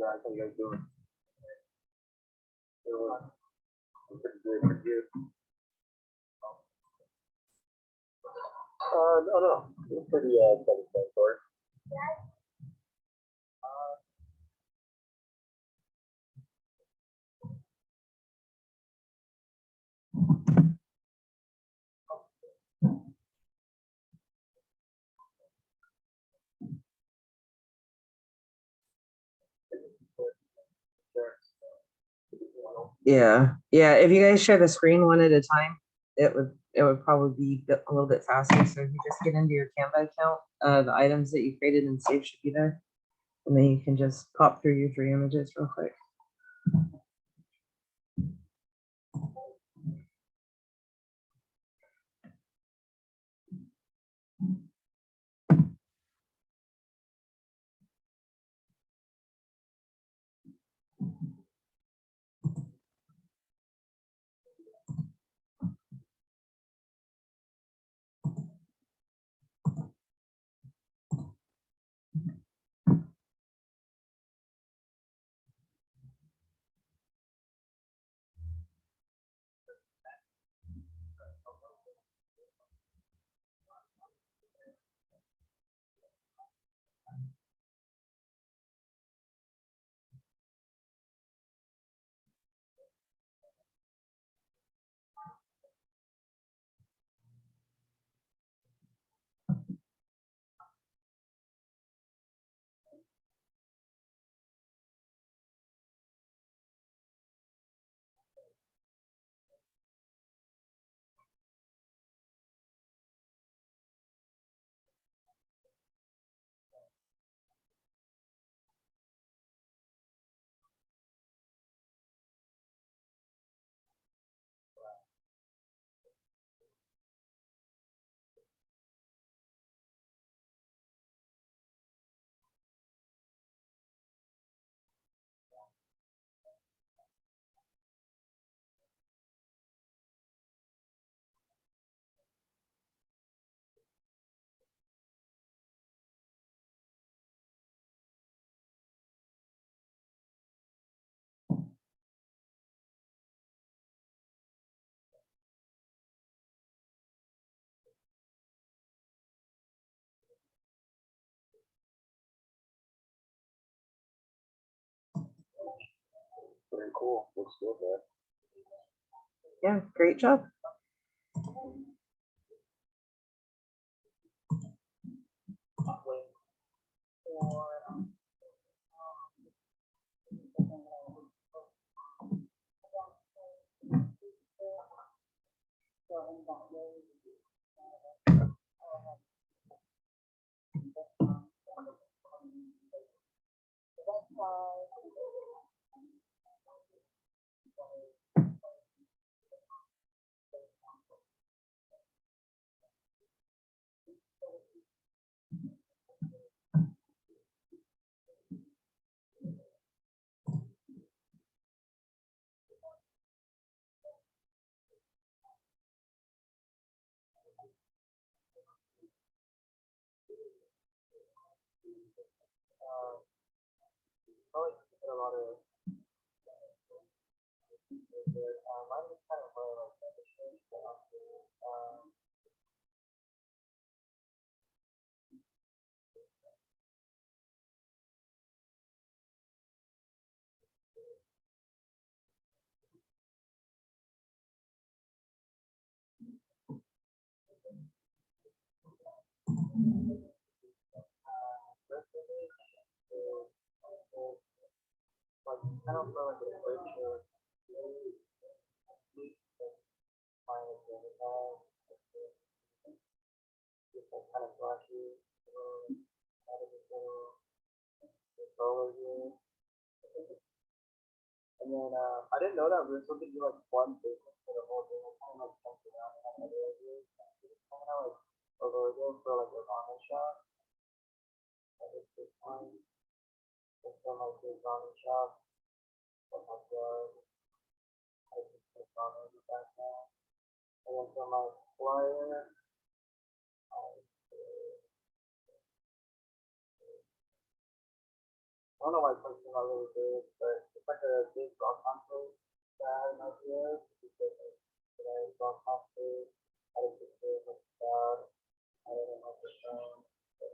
guys. How you guys doing? Pretty good. Pretty good. No. It's pretty self-explanatory. Yeah, if you guys share the screen one at a time, it would probably be a little bit faster. So if you just get into your Canva account, the items that you created and saved should be there, and then you can just pop through your 3 images real quick. Very cool. Looks good, man. Yeah, great job. And then I didn't know that Bristol could do like one business for the whole thing. I kind of like jumped around and had other ideas. Kind of like a logo for like a ramen shop. Like it's this one. It's from like the ramen shop. Like my dad. I just put ramen in the background. And then for my flyer, don't know why it's something not really good, but it's like a big rock concert that I had an idea. Because like, you know, rock concert, I had a picture of like God, I don't know the song, but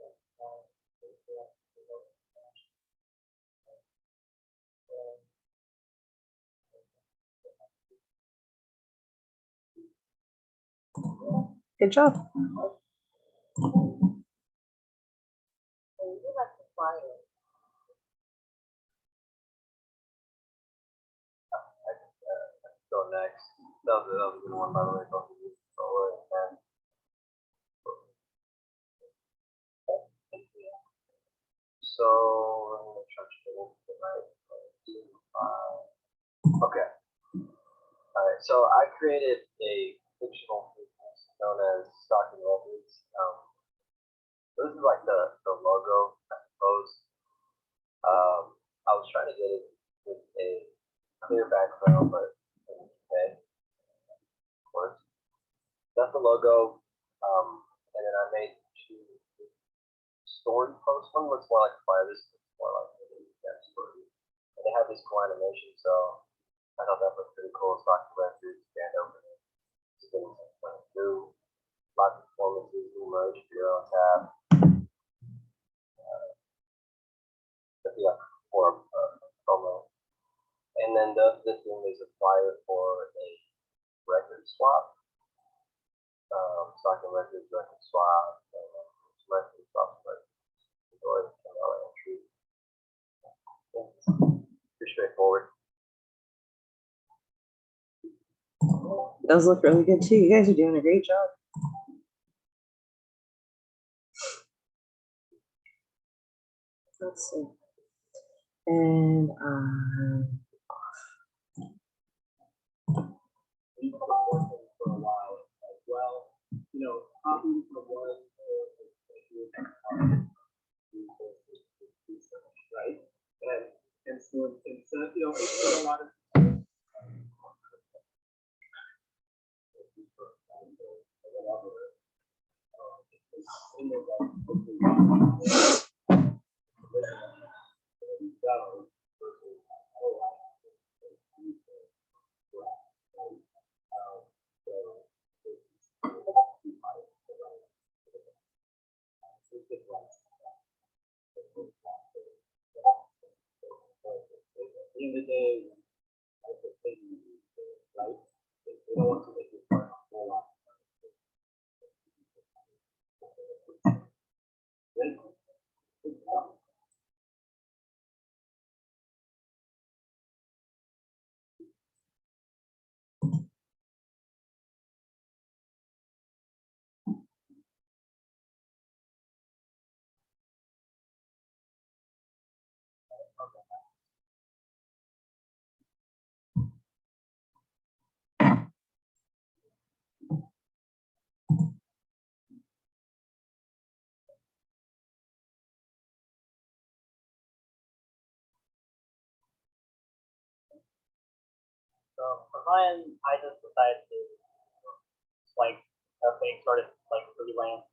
Good job. go next. That was a good one, by the way. So, let me try to get into the right. Okay. All right. So I created a fictional business known as Stocking Records. This is like the logo, I suppose. I was trying to get it with a clear background, but okay, of course. That's the logo. And then I made two story posts. One looks more like a fire. This looks more like a story. And they have this cool animation, so I thought that was pretty cool. Stocking Records, stand opening, spinning something new, live performances, new merch, beer on tap. Yeah, for promo. And then the other thing is a flyer for a record swap. Stocking Records record swap, record swap, entry. Pretty straightforward. Those look really good too. You guys are doing a great job. Let's see. And For a while as well. You know, copies from one right? And so you know, it's a lot of in the day, right? They don't want to make it a whole lot. So for mine, I just decided to like a big sort of like freelance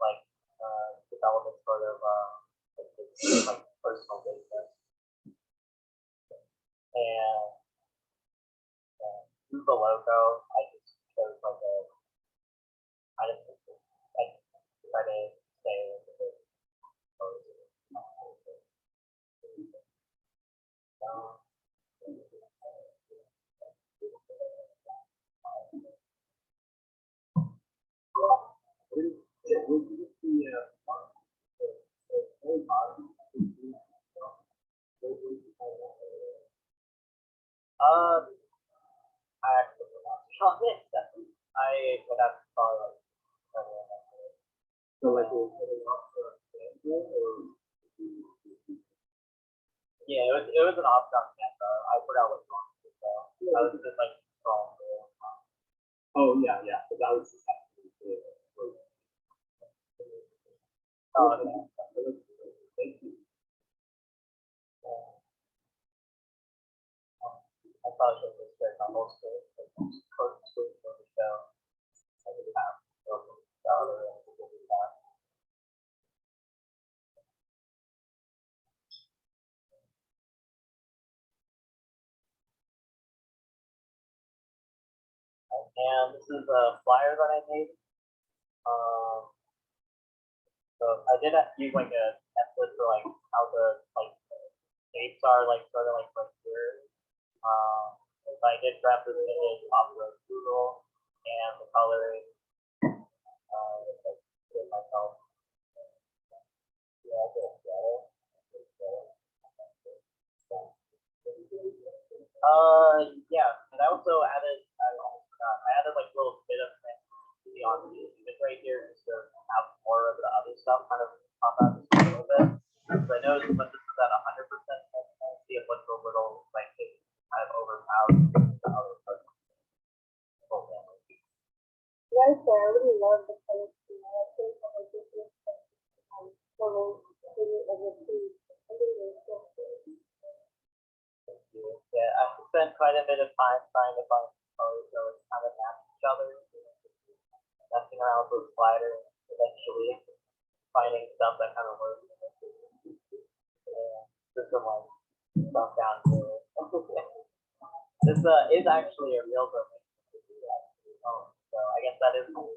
development sort of like personal business and through the logo I just chose like a I just like try to stay with it. I actually would have to try it. I would have to probably like so like yeah, it was an option on Canva. I forgot what song it was, so I was just like scrolling through. Oh yeah, yeah. But that was just actually oh yeah. Thank you. I probably should have just my whole screen, code screen for the show. I would have And this is a flyer that I made. So I did use like a template for like how the shapes are like sort of like right here. So I did grab this image off of Google and the coloring with myself. Yeah, and I also added, I almost forgot, I added like a little bit of transparency on the image right here just to have more of the other stuff kind of pop out just a little bit. Because I noticed when this is at 100% transparency, it looks a little like it kind of overpowers the other parts of the whole family. Yes, sir. I really love the color scheme. I think some of this is for Yeah, I spent quite a bit of time trying to find colors that would kind of match each other, messing around with sliders, eventually finding stuff that kind of works. Yeah, just some like stuff down here. This is actually a real domain. So I guess that is cool.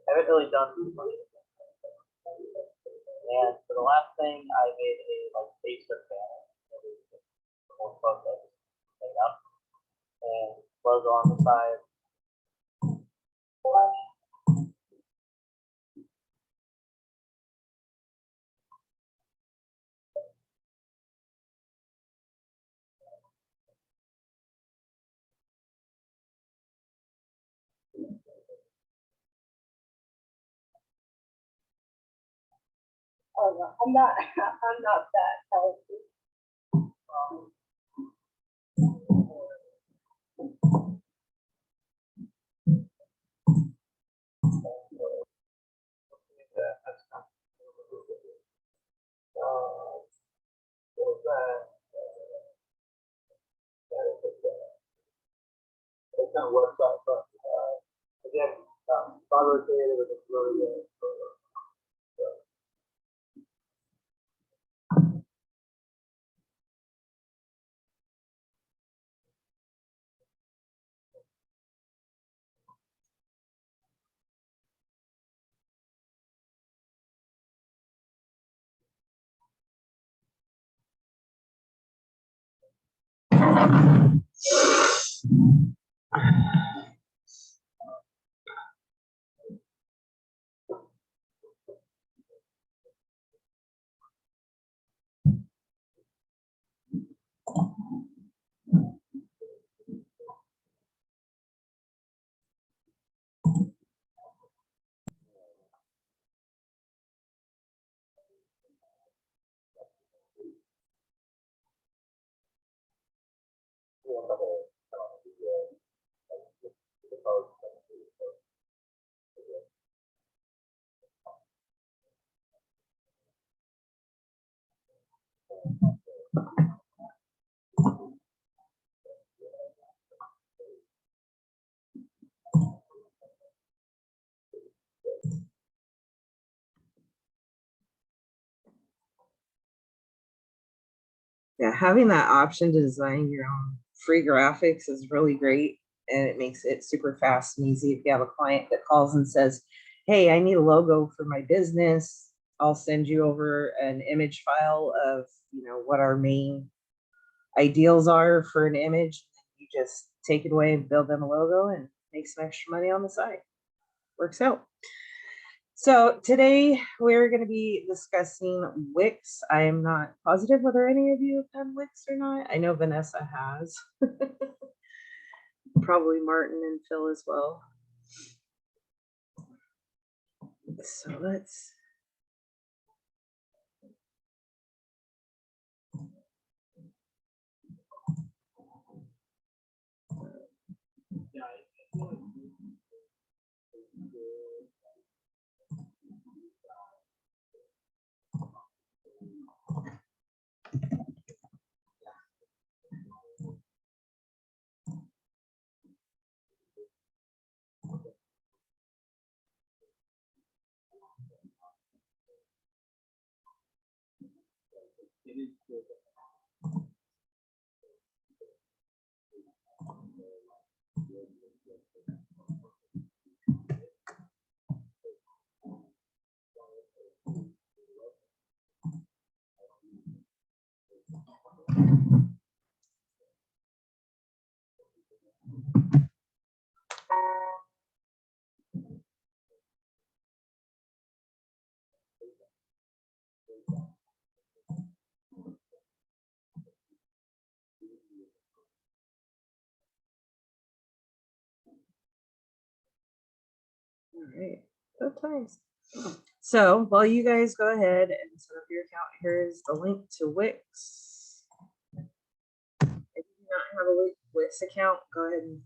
I haven't really done this much. And for the last thing, I made a like Facebook banner. More photos made up and logo on the side. Oh no, I'm not. I'm not that talented. It's not website, but again, Barlow created with a really good. Yeah, having that option to design your own free graphics is really great. And it makes it super fast and easy. If you have a client that calls and says, hey, I need a logo for my business, I'll send you over an image file of, what our main ideals are for an image. You just take it away and build them a logo and make some extra money on the side. Works out. So today we're going to be discussing Wix. I am not positive whether any of you have done Wix or not. I know Vanessa has. Probably Martin and Phil as well. So let's. All right, good times. So while you guys go ahead and set up your account, here's the link to Wix. If you do not have a Wix account, go ahead and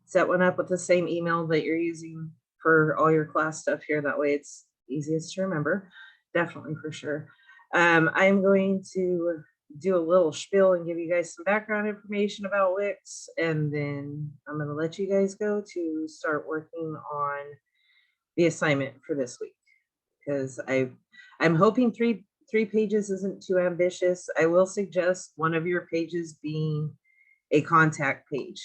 set one up with the same email that you're using for all your class stuff here. That way it's easiest to remember. Definitely for sure. I'm going to do a little spiel and give you guys some background information about Wix, and then I'm going to let you guys go to start working on the assignment for this week, because I'm hoping three pages isn't too ambitious. I will suggest one of your pages being a contact page.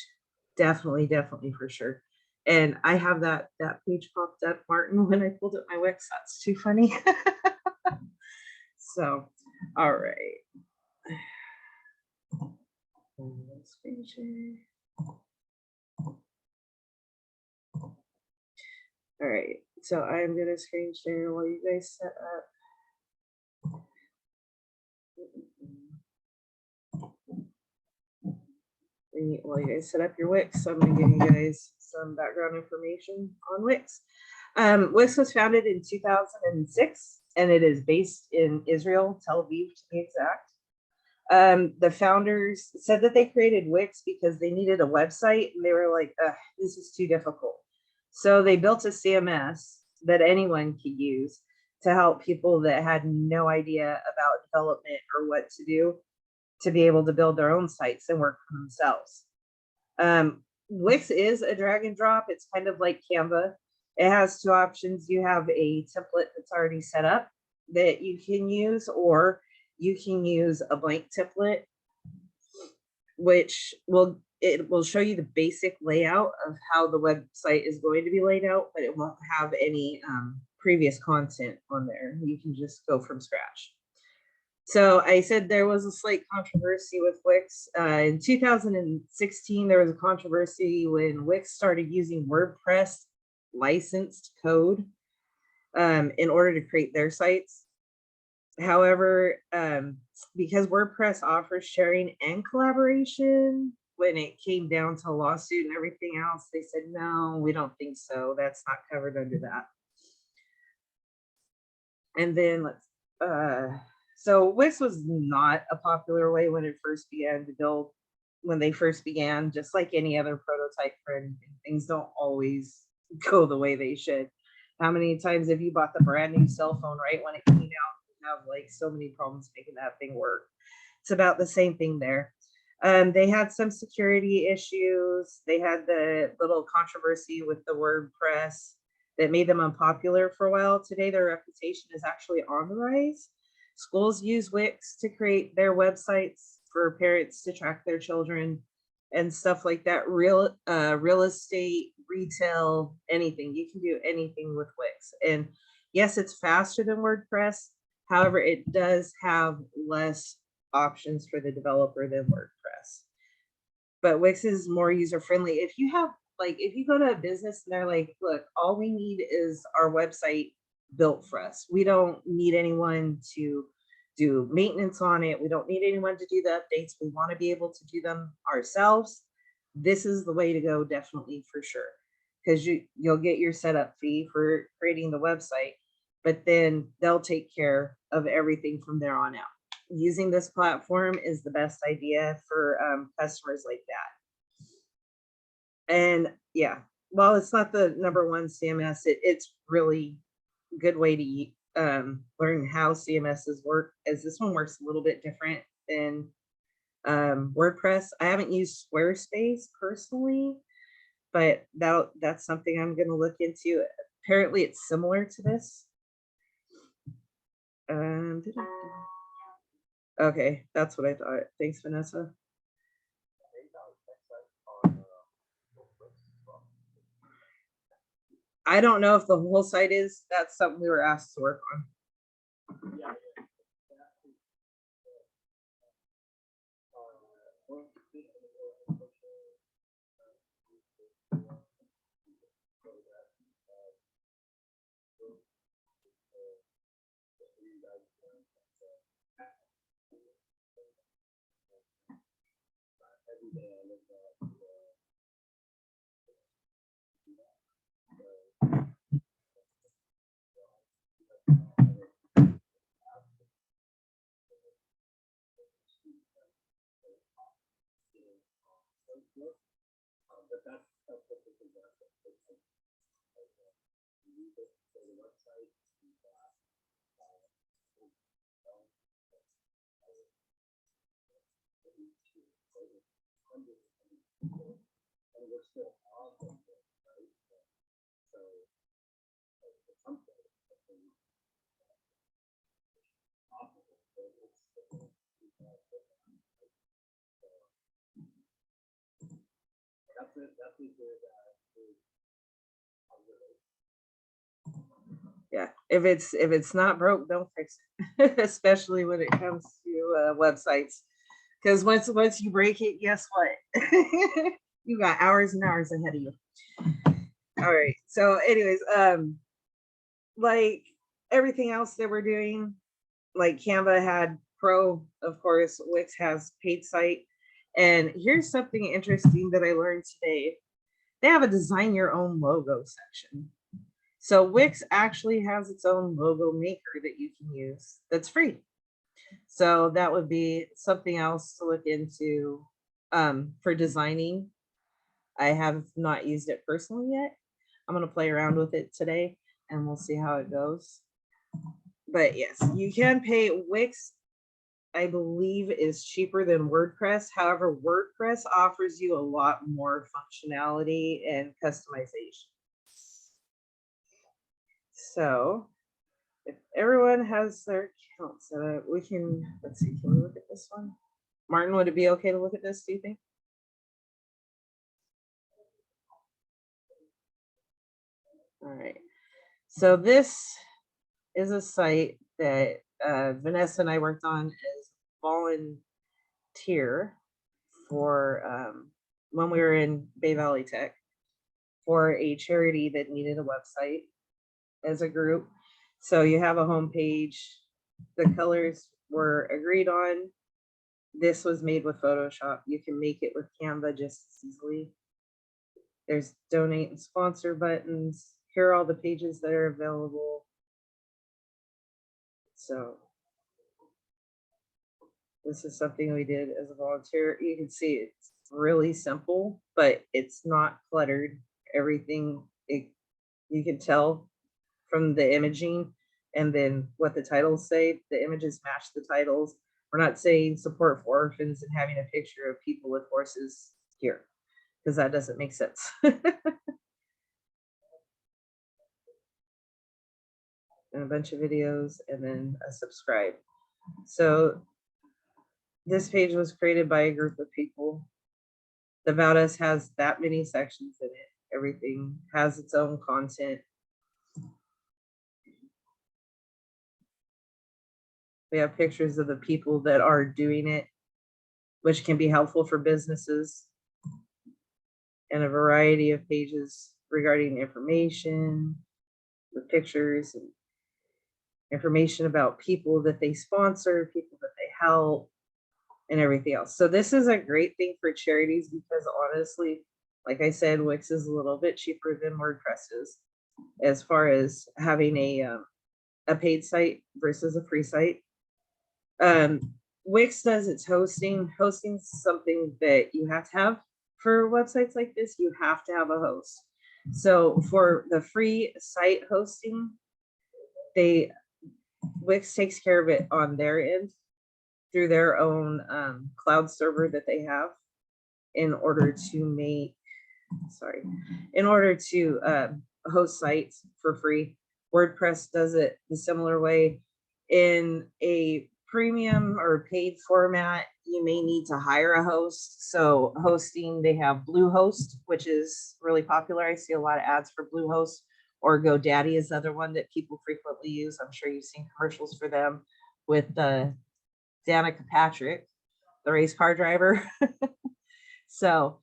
Definitely for sure. And I have that page popped up, Martin, when I pulled up my Wix. That's too funny. So, all right. All right, so I'm gonna screen share while you guys set up. While you guys set up your Wix, so I'm gonna give you guys some background information on Wix. Wix was founded in 2006, and it is based in Israel, Tel Aviv to be exact. The founders said that they created Wix because they needed a website, and they were like, this is too difficult. So they built a CMS that anyone could use to help people that had no idea about development or what to do to be able to build their own sites and work for themselves. Wix is a drag and drop. It's kind of like Canva. It has two options. You have a template that's already set up that you can use, or you can use a blank template, which will show you the basic layout of how the website is going to be laid out, but it won't have any previous content on there. You can just go from scratch. So I said there was a slight controversy with Wix. In 2016, there was a controversy when Wix started using WordPress licensed code in order to create their sites. However, because WordPress offers sharing and collaboration, when it came down to a lawsuit and everything else, they said, no, we don't think so. That's not covered under that. And then so Wix was not a popular way when it first began to build. When they first began, just like any other prototype for anything, things don't always go the way they should. How many times have you bought the brand new cell phone right when it came out? Have like so many problems making that thing work. It's about the same thing there. They had some security issues. They had the little controversy with the WordPress that made them unpopular for a while. Today, their reputation is actually on the rise. Schools use Wix to create their websites for parents to track their children and stuff like that. Real estate, retail, anything. You can do anything with Wix. And yes, it's faster than WordPress. However, it does have less options for the developer than WordPress. But Wix is more user-friendly. If you go to a business and they're like, look, all we need is our website built for us. We don't need anyone to do maintenance on it. We don't need anyone to do the updates. We want to be able to do them ourselves. This is the way to go, definitely, for sure. Because you'll get your setup fee for creating the website, but then they'll take care of everything from there on out. Using this platform is the best idea for customers like that. And yeah, while it's not the #1 CMS, it's really a good way to learn how CMSs work, as this one works a little bit different than WordPress. I haven't used Squarespace personally, but that's something I'm going to look into. Apparently it's similar to this. Okay, that's what I thought. Thanks, Vanessa. I don't know if the whole site is. That's something we were asked to work on. Yeah, if it's not broke, don't fix it, especially when it comes to websites. Because once you break it, guess what? You got hours and hours ahead of you. All right. So, anyways, like everything else that we're doing, like Canva had Pro, of course, Wix has paid site. And here's something interesting that I learned today. They have a design your own logo section. So Wix actually has its own logo maker that you can use that's free. So that would be something else to look into for designing. I have not used it personally yet. I'm going to play around with it today and we'll see how it goes. But yes, you can pay. Wix, I believe, is cheaper than WordPress. However, WordPress offers you a lot more functionality and customization. So if everyone has their account set up, we can, let's see, can we look at this one? Martin, would it be okay to look at this, do you think? All right. So this is a site that Vanessa and I worked on as volunteer for when we were in Bay Valley Tech for a charity that needed a website as a group. So you have a homepage. The colors were agreed on. This was made with Photoshop. You can make it with Canva just as easily. There's donate and sponsor buttons. Here are all the pages that are available. So this is something we did as a volunteer. You can see it's really simple, but it's not cluttered. Everything, you can tell from the imaging and then what the titles say. The images match the titles. We're not saying support for orphans and having a picture of people with horses here, because that doesn't make sense. And a bunch of videos and then a subscribe. So this page was created by a group of people. The About Us has that many sections in it. Everything has its own content. We have pictures of the people that are doing it, which can be helpful for businesses, and a variety of pages regarding information, with pictures and information about people that they sponsor, people that they help, and everything else. So this is a great thing for charities because honestly, like I said, Wix is a little bit cheaper than WordPress is as far as having a paid site versus a free site. Wix does its hosting. Hosting is something that you have to have for websites like this. You have to have a host. So for the free site hosting, Wix takes care of it on their end through their own cloud server that they have in order to host sites for free. WordPress does it the similar way. In a premium or paid format, you may need to hire a host. So hosting, they have Bluehost, which is really popular. I see a lot of ads for Bluehost, or GoDaddy is the other one that people frequently use. I'm sure you've seen commercials for them with Danica Patrick, the race car driver. So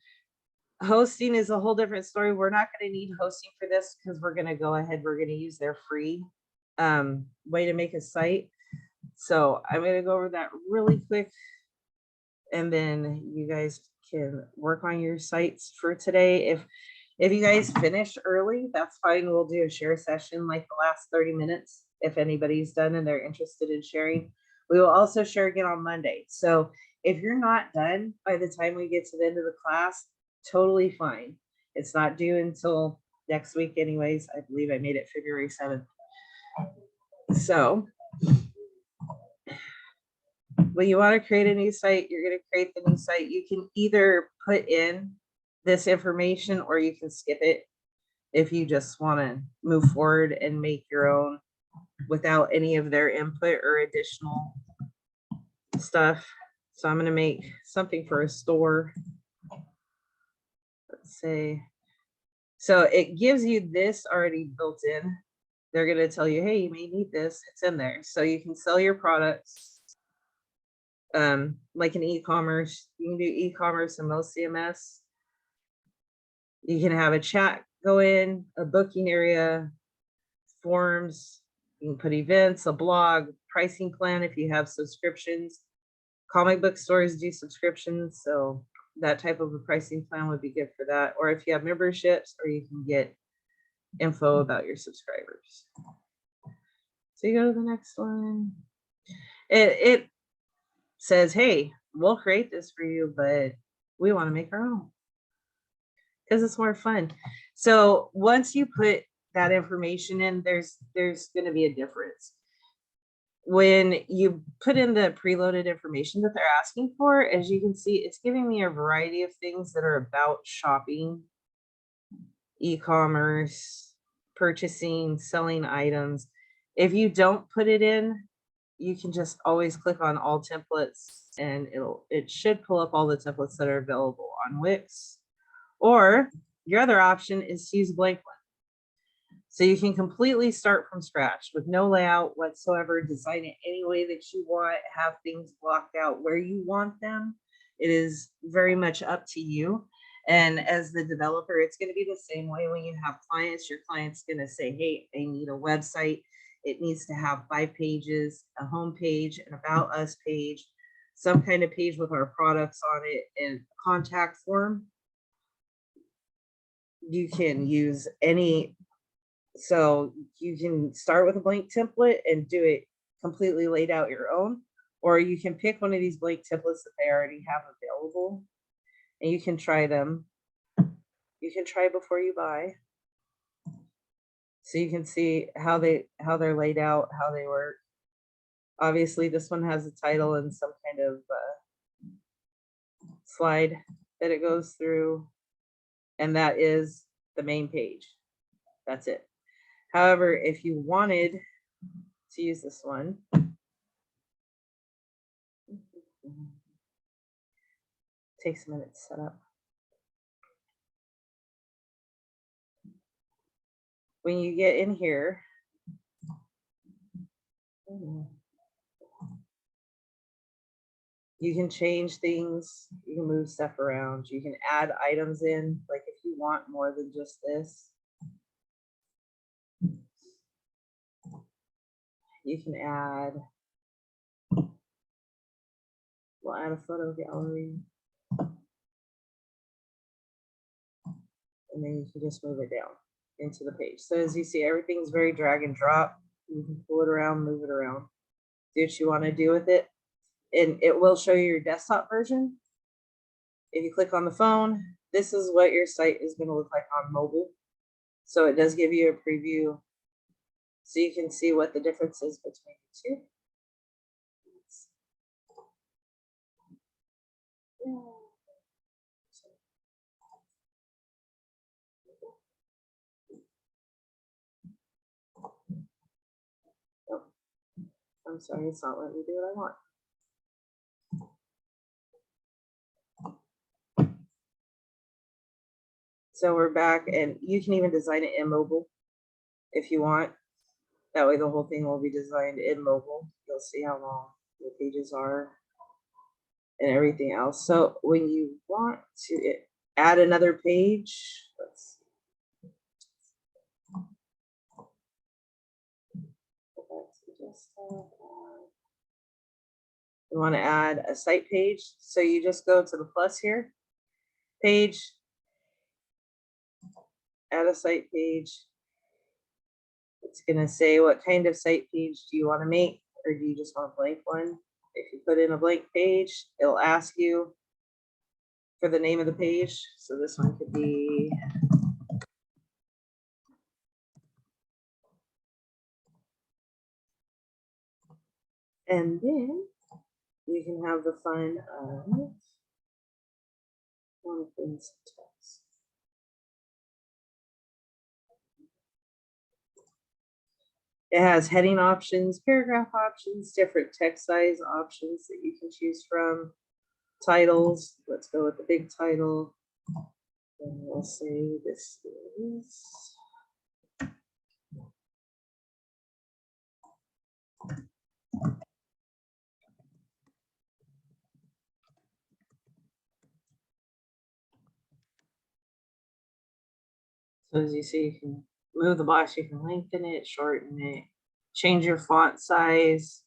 hosting is a whole different story. We're not going to need hosting for this because we're going to go ahead. We're going to use their free way to make a site. So I'm going to go over that really quick, and then you guys can work on your sites for today. If you guys finish early, that's fine. We'll do a share session like the last 30 minutes if anybody's done and they're interested in sharing. We will also share again on Monday. So if you're not done by the time we get to the end of the class, totally fine. It's not due until next week anyways. I believe I made it February 7th. So when you want to create a new site, you're going to create the new site. You can either put in this information or you can skip it if you just want to move forward and make your own without any of their input or additional stuff. So I'm going to make something for a store. Let's say, so it gives you this already built in. They're going to tell you, hey, you may need this. It's in there. So you can sell your products. Like an e-commerce, you can do e-commerce and most CMS. You can have a chat go in, a booking area, forms, you can put events, a blog, pricing plan if you have subscriptions. Comic book stores do subscriptions, so that type of a pricing plan would be good for that. Or if you have memberships, or you can get info about your subscribers. So you go to the next one. It says, hey, we'll create this for you, but we want to make our own because it's more fun. So once you put that information in, there's going to be a difference. When you put in the preloaded information that they're asking for, as you can see, it's giving me a variety of things that are about shopping, e-commerce, purchasing, selling items. If you don't put it in, you can just always click on all templates and it should pull up all the templates that are available on Wix. Or your other option is to use a blank one. So you can completely start from scratch with no layout whatsoever, design it any way that you want, have things blocked out where you want them. It is very much up to you. And as the developer, it's going to be the same way when you have clients. Your client's going to say, hey, I need a website. It needs to have 5 pages, a home page, an about us page, some kind of page with our products on it, and contact form. You can use any, so you can start with a blank template and do it completely laid out your own, or you can pick one of these blank templates that they already have available and you can try them. You can try before you buy. So you can see how they're laid out, how they work. Obviously, this one has a title and some kind of slide that it goes through, and that is the main page. That's it. However, if you wanted to use this one, takes a minute to set up. When you get in here, you can change things, you can move stuff around, you can add items in, like if you want more than just this. You can add, we'll add a photo gallery. And then you can just move it down into the page. So as you see, everything's very drag and drop. You can pull it around, move it around, do what you want to do with it. And it will show you your desktop version. If you click on the phone, this is what your site is going to look like on mobile. So it does give you a preview so you can see what the difference is between the two. Oh, I'm sorry, it's not letting me do what I want. So we're back, and you can even design it in mobile if you want. That way the whole thing will be designed in mobile. You'll see how long the pages are and everything else. So when you want to add another page, let's see. You want to add a site page. So you just go to the plus here, page, add a site page. It's going to say what kind of site page do you want to make, or do you just want a blank one? if you put in a blank page, it'll ask you for the name of the page. So this one could be and then you can have the fun of one things text. It has heading options, paragraph options, different text size options that you can choose from. Titles, let's go with the big title. And we'll say this is so as you see, you can move the box, you can lengthen it, shorten it, change your font size.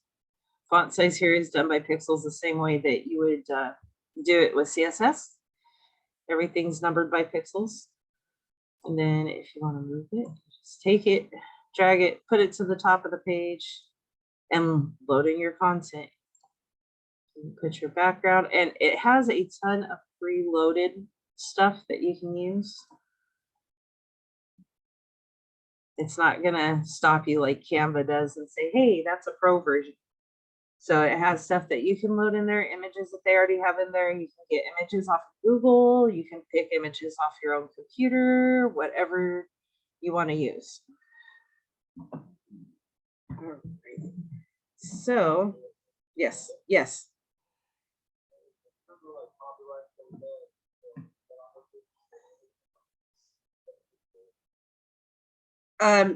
Font size here is done by pixels the same way that you would do it with CSS. Everything's numbered by pixels. And then if you want to move it, just take it, drag it, put it to the top of the page, and load in your content. You put your background, and it has a ton of preloaded stuff that you can use. It's not gonna stop you like Canva does and say, hey, that's a pro version. So it has stuff that you can load in there, images that they already have in there. You can get images off of Google. You can pick images off your own computer, whatever you want to use. So, yes.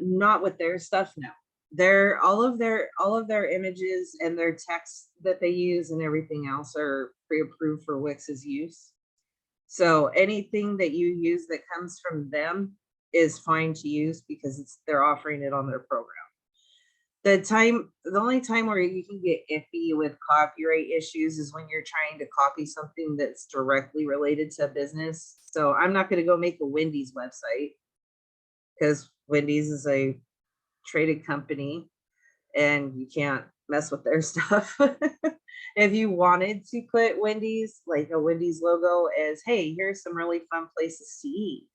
Not with their stuff, no. They're all of their images and their text that they use and everything else are pre-approved for Wix's use. So anything that you use that comes from them is fine to use because they're offering it on their program. The only time where you can get iffy with copyright issues is when you're trying to copy something that's directly related to a business. So I'm not going to go make a Wendy's website because Wendy's is a traded company and you can't mess with their stuff. If you wanted to put Wendy's, like a Wendy's logo as, hey, here's some really fun places to eat,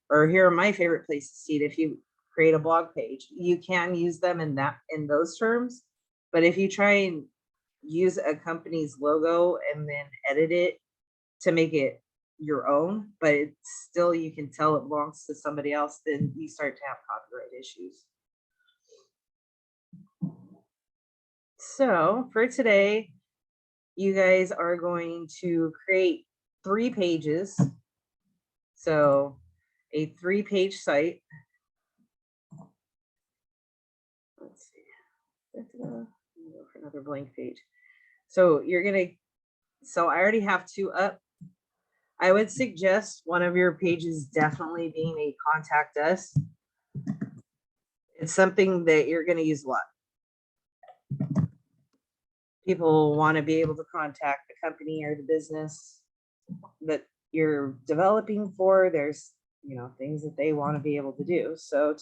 or here are my favorite places to eat. If you create a blog page, you can use them in those terms. But if you try and use a company's logo and then edit it to make it your own, but it's still, you can tell it belongs to somebody else, then you start to have copyright issues. So for today, you guys are going to create 3 pages. So a 3-page site. Let's see. Go for another blank page. So so I already have 2 up. I would suggest one of your pages definitely being a contact us. It's something that you're going to use a lot. People want to be able to contact the company or the business that you're developing for. There's, things that they want to be able to do. So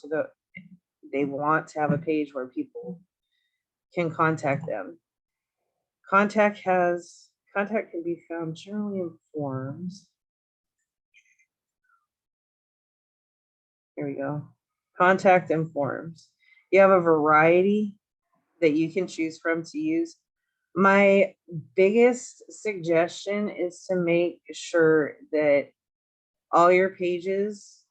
they want to have a page where people can contact them. Contact can be found generally in forms. Here we go. Contact and forms. You have a variety that you can choose from to use. My biggest suggestion is to make sure that all your pages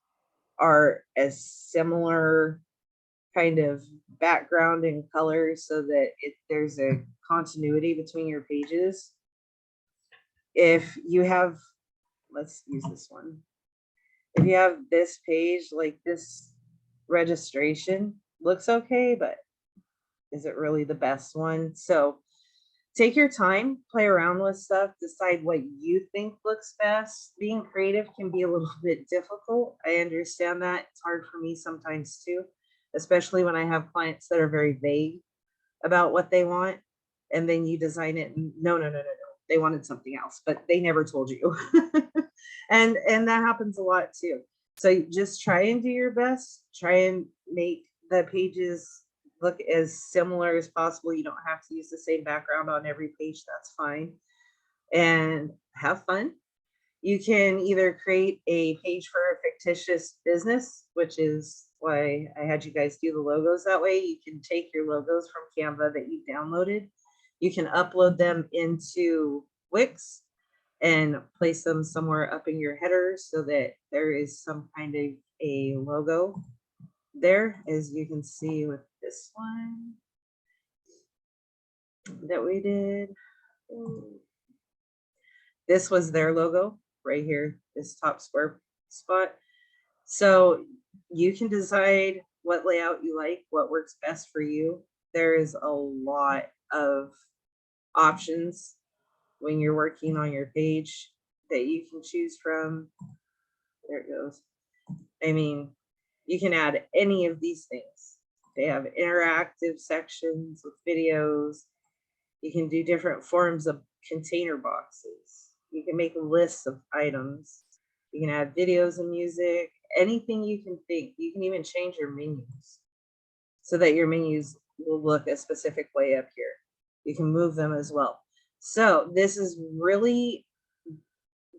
are as similar kind of background and color so that there's a continuity between your pages. If you have, let's use this one. If you have this page, like this registration looks okay, but is it really the best one? So take your time, play around with stuff, decide what you think looks best. Being creative can be a little bit difficult. I understand that. It's hard for me sometimes too, especially when I have clients that are very vague about what they want. And then you design it and no. They wanted something else, but they never told you. and that happens a lot too. So just try and do your best. Try and make the pages look as similar as possible. You don't have to use the same background on every page. That's fine. And have fun. You can either create a page for a fictitious business, which is why I had you guys do the logos that way. You can take your logos from Canva that you downloaded. You can upload them into Wix and place them somewhere up in your header so that there is some kind of a logo there, as you can see with this one that we did. This was their logo right here, this top square spot. So you can decide what layout you like, what works best for you. There is a lot of options when you're working on your page that you can choose from. There it goes. I mean, you can add any of these things. They have interactive sections with videos. You can do different forms of container boxes. You can make lists of items. You can add videos and music, anything you can think. You can even change your menus so that your menus will look a specific way up here. You can move them as well. So this is really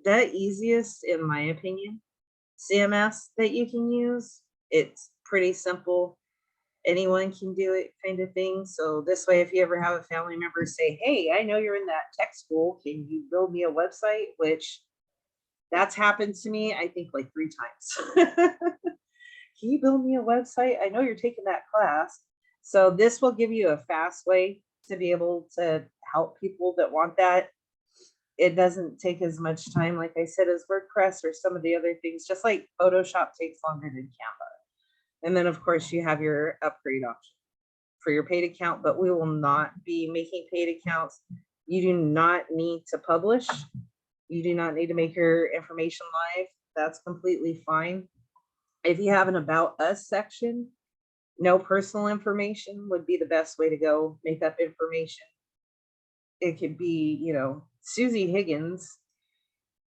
the easiest, in my opinion, CMS that you can use. It's pretty simple. Anyone can do it, kind of thing. So this way, if you ever have a family member say, hey, I know you're in that tech school, can you build me a website? Which that's happened to me, I think like 3 times. Can you build me a website? I know you're taking that class. So this will give you a fast way to be able to help people that want that. It doesn't take as much time, like I said, as WordPress or some of the other things, just like Photoshop takes longer than Canva. And then of course you have your upgrade option for your paid account, but we will not be making paid accounts. You do not need to publish. You do not need to make your information live. That's completely fine. If you have an about us section, no personal information would be the best way to go. Make up information. It could be, you know, Susie Higgins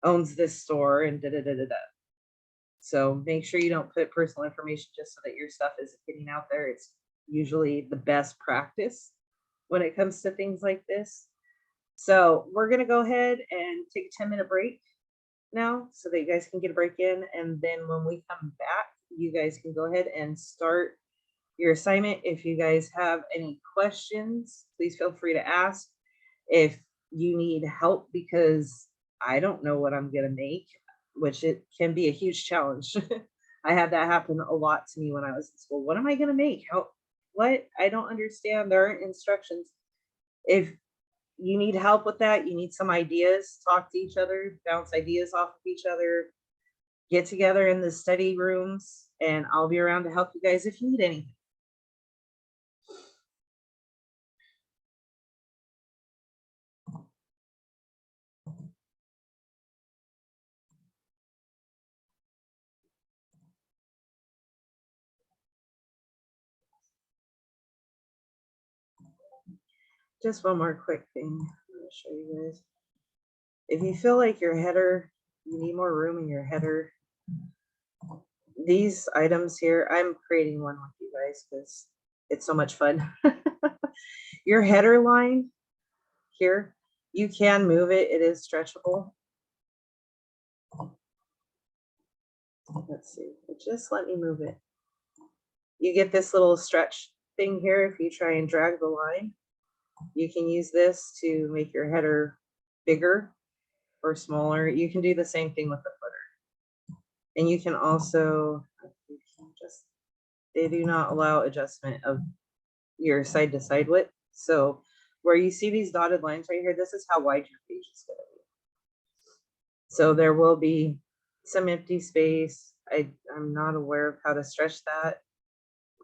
owns this store and da da da da da. So make sure you don't put personal information just so that your stuff isn't getting out there. It's usually the best practice when it comes to things like this. So we're going to go ahead and take a 10-minute break now so that you guys can get a break in. And then when we come back, you guys can go ahead and start your assignment. If you guys have any questions, please feel free to ask. If you need help because I don't know what I'm going to make, which it can be a huge challenge. I had that happen a lot to me when I was in school. What am I going to make? What? I don't understand. There aren't instructions. If you need help with that, you need some ideas, talk to each other, bounce ideas off of each other, get together in the study rooms, and I'll be around to help you guys if you need anything. Just one more quick thing. I'm going to show you guys. If you feel like your header, you need more room in your header, these items here, I'm creating one with you guys because it's so much fun. Your header line here, you can move it. It is stretchable. Let's see. Just let me move it. You get this little stretch thing here. If you try and drag the line, you can use this to make your header bigger or smaller. You can do the same thing with the footer. And you can also, they do not allow adjustment of your side to side width. So where you see these dotted lines right here, this is how wide your page is going to be. So there will be some empty space. I'm not aware of how to stretch that.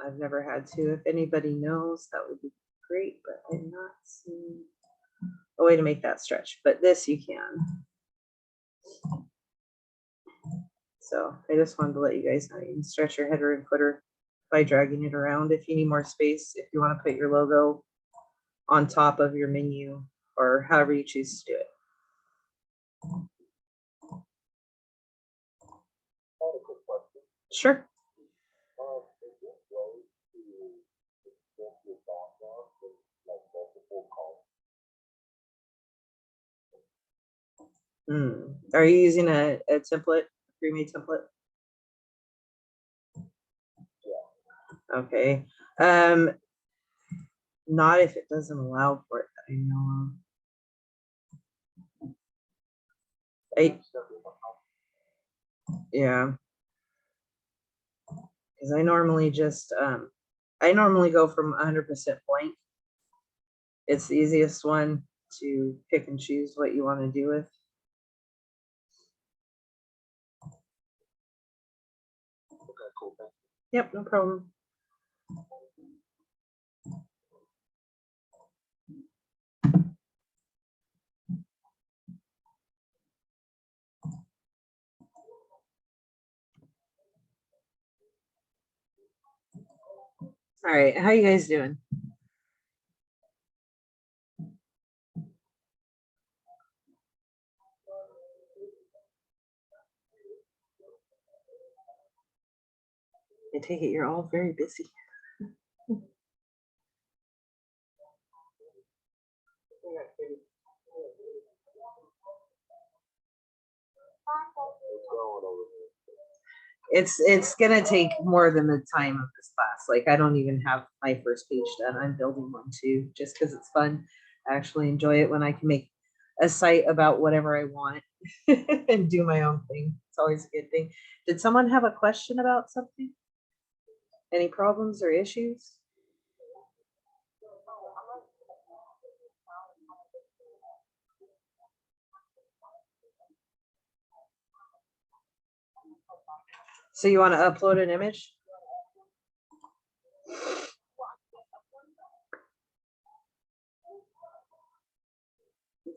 I've never had to. If anybody knows, that would be great, but I'm not seeing a way to make that stretch, but this you can. So I just wanted to let you guys know you can stretch your header and footer by dragging it around. If you need more space, if you want to put your logo on top of your menu or however you choose to do it. Sure. Are you using a template, pre-made template? Okay. Not if it doesn't allow for it, that I know of. Yeah. Because I normally just I normally go from 100% blank. It's the easiest one to pick and choose what you want to do with. Okay, cool. Thank Yep, no problem. All right, how you guys doing? I take it you're all very busy. It's gonna take more than the time of this class. Like I don't even have my first page done. I'm building one too, just because it's fun. I actually enjoy it when I can make a site about whatever I want and do my own thing. It's always a good thing. Did someone have a question about something? Any problems or issues? So you want to upload an image?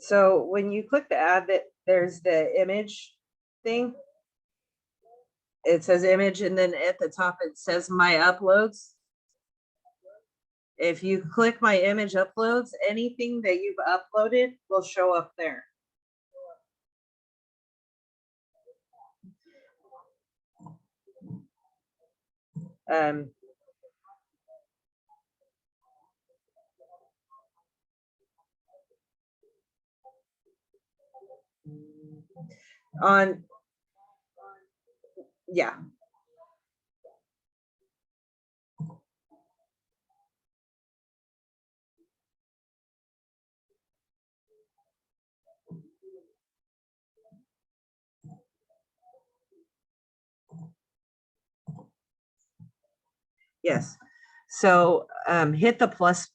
So when you click the add, that there's the image thing. It says image, and then at the top it says my uploads. If you click my image uploads, anything that you've uploaded will show up there. On, yeah. Yes. So hit the plus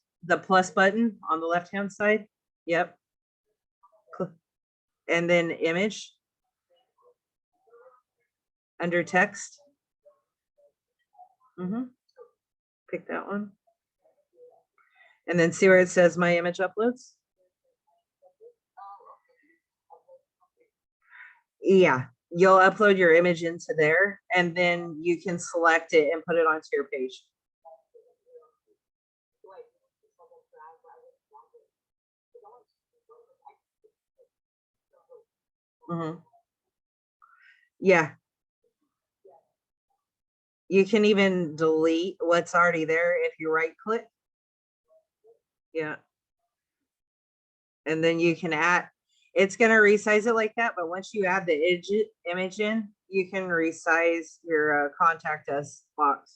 button on the left hand side. Yep. And then image under text. Pick that one. And then see where it says my image uploads. Yeah, you'll upload your image into there, and then you can select it and put it onto your page. Yeah. You can even delete what's already there if you right click. Yeah. And then you can add, it's going to resize it like that. But once you add the image in, you can resize your contact us box.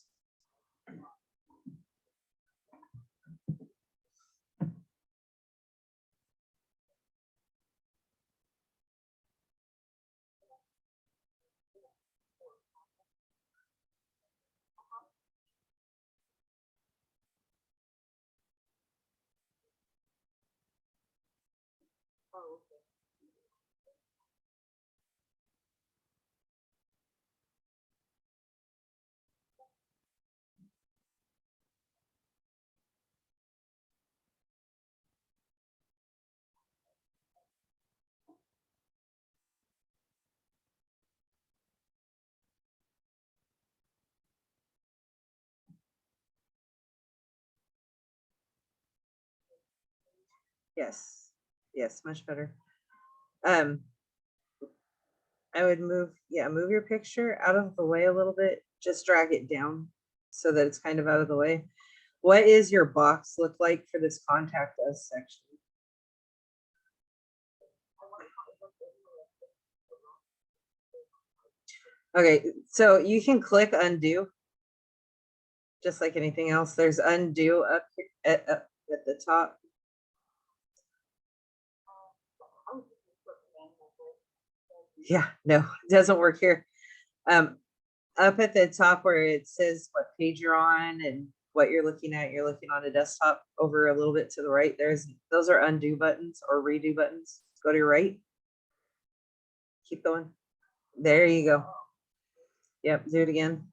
Yes. Yes, much better. I would move your picture out of the way a little bit. Just drag it down so that it's kind of out of the way. What is your box look like for this contact us section? Okay, so you can click undo. Just like anything else, there's undo up at the top. Yeah, no, it doesn't work here. Up at the top where it says what page you're on and what you're looking at, you're looking on a desktop. Over a little bit to the right, those are undo buttons or redo buttons. Go to your right. Keep going. There you go. Yep, do it again.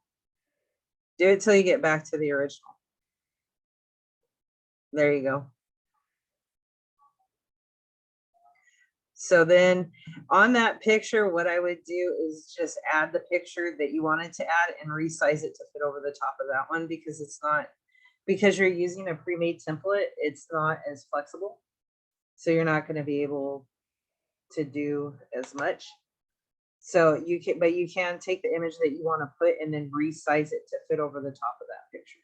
Do it till you get back to the original. There you go. So then on that picture, what I would do is just add the picture that you wanted to add and resize it to fit over the top of that one, because it's not, because you're using a pre-made template, it's not as flexible. So you're not going to be able to do as much. So you can, but you can take the image that you want to put and then resize it to fit over the top of that picture.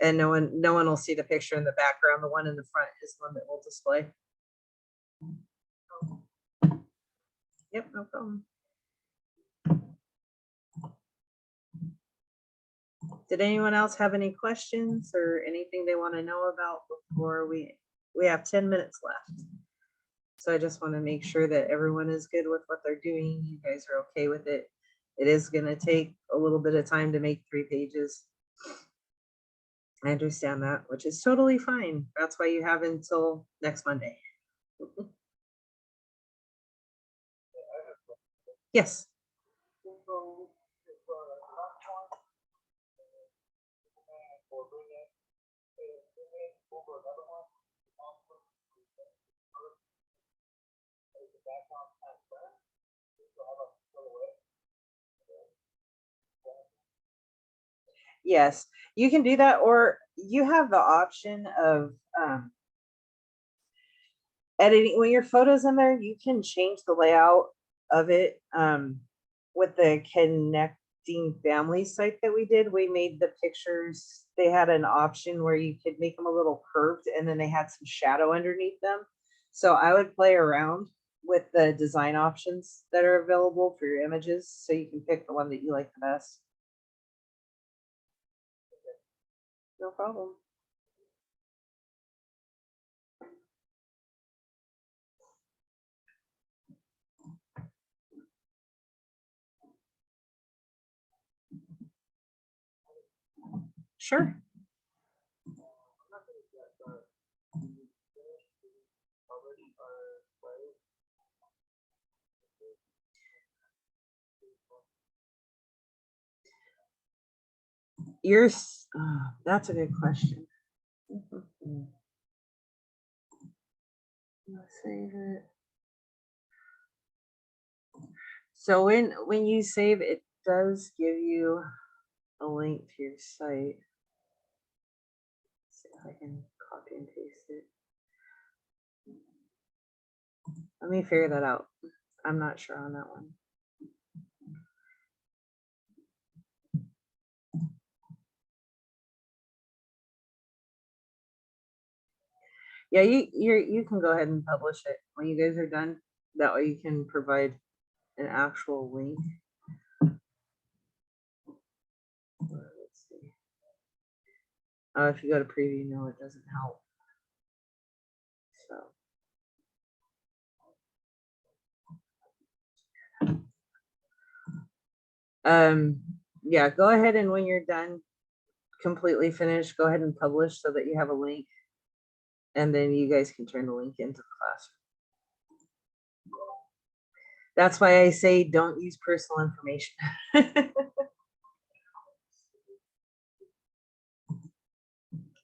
And no one will see the picture in the background. The one in the front is the one that will display. Yep, no problem. Did anyone else have any questions or anything they want to know about before we have 10 minutes left? So I just want to make sure that everyone is good with what they're doing. You guys are okay with it. It is going to take a little bit of time to make 3 pages. I understand that, which is totally fine. That's why you have until next Monday. Yes. Yes, you can do that, or you have the option of editing. When your photo's in there, you can change the layout of it. With the connecting families site that we did, we made the pictures, they had an option where you could make them a little curved and then they had some shadow underneath them. So I would play around with the design options that are available for your images, so you can pick the one that you like the best. No problem. Sure. Yours, that's a good question. Let's save it. So when you save, it does give you a link to your site. Let's see if I can copy and paste it. Let me figure that out. I'm not sure on that one. Yeah, you can go ahead and publish it when you guys are done. That way you can provide an actual link. Let's see. If you go to preview, no, it doesn't help. So yeah, go ahead, and when you're done, completely finished, go ahead and publish so that you have a link, and then you guys can turn the link into the classroom. That's why I say don't use personal information.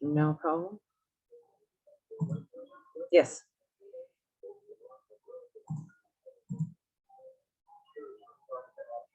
No problem. Yes.